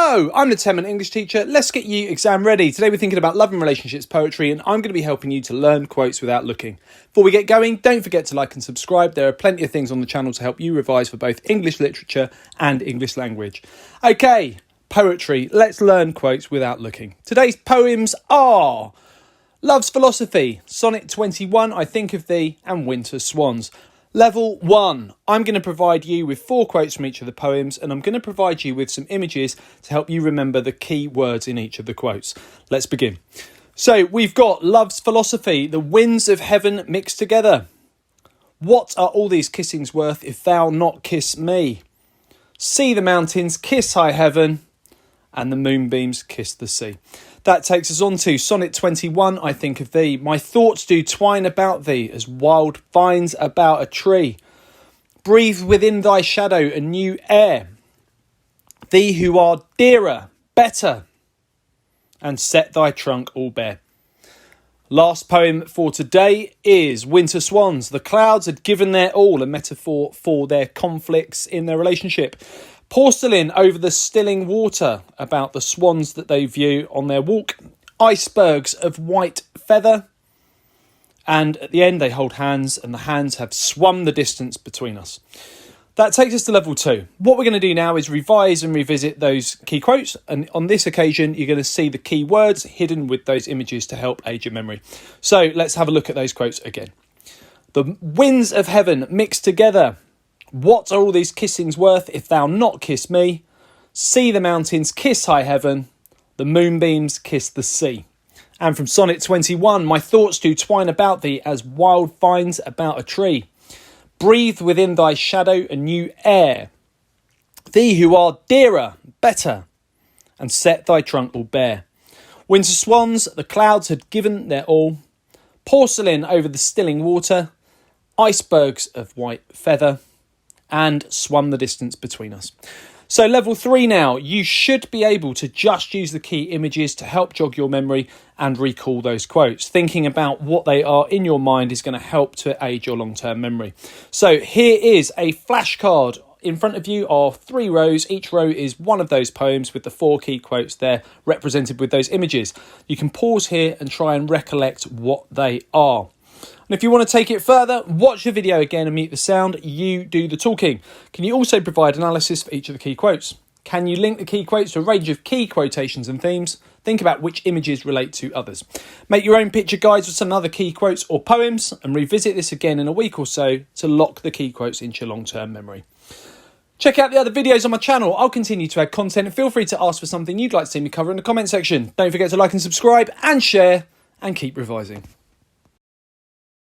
Hello, I'm the 10-minute English teacher. Let's get you exam ready. Today we're thinking about love and relationships poetry, and I'm going to be helping you to learn quotes without looking. Before we get going, don't forget to like and subscribe. There are plenty of things on the channel to help you revise for both English literature and English language. Okay, poetry. Let's learn quotes without looking. Today's poems are Love's Philosophy, Sonnet 21, I Think of Thee, and Winter Swans. Level 1. I'm going to provide you with 4 quotes from each of the poems, and I'm going to provide you with some images to help you remember the key words in each of the quotes. Let's begin. So we've got Love's Philosophy, the winds of heaven mixed together. What are all these kissings worth if thou not kiss me? See the mountains kiss high heaven, and the moonbeams kiss the sea. That takes us on to Sonnet 21, I Think of Thee. My thoughts do twine about thee as wild vines about a tree. Breathe within thy shadow a new air. Thee who are dearer, better, and set thy trunk all bare. Last poem for today is Winter Swans. The clouds had given their all, a metaphor for their conflicts in their relationship. Porcelain over the stilling water, about the swans that they view on their walk. Icebergs of white feather. And at the end they hold hands, and the hands have swum the distance between us. That takes us to level 2. What we're going to do now is revise and revisit those key quotes. And on this occasion, you're going to see the key words hidden with those images to help aid your memory. So let's have a look at those quotes again. The winds of heaven mixed together. What are all these kissings worth if thou not kiss me? See the mountains kiss high heaven, the moonbeams kiss the sea. And from Sonnet 21, my thoughts do twine about thee as wild vines about a tree. Breathe within thy shadow a new air. Thee who are dearer, better, and set thy trunk all bare. Winter swans, the clouds had given their all. Porcelain over the stilling water. Icebergs of white feather. And swum the distance between us. So level 3 now, you should be able to just use the key images to help jog your memory and recall those quotes. Thinking about what they are in your mind is going to help to aid your long-term memory. So here is a flashcard. In front of you are 3 rows. Each row is one of those poems with the 4 key quotes there represented with those images. You can pause here and try and recollect what they are. And if you want to take it further, watch the video again and mute the sound. You do the talking. Can you also provide analysis for each of the key quotes? Can you link the key quotes to a range of key quotations and themes? Think about which images relate to others. Make your own picture guides with some other key quotes or poems and revisit this again in a week or so to lock the key quotes into your long-term memory. Check out the other videos on my channel. I'll continue to add content and feel free to ask for something you'd like to see me cover in the comment section. Don't forget to like and subscribe and share and keep revising.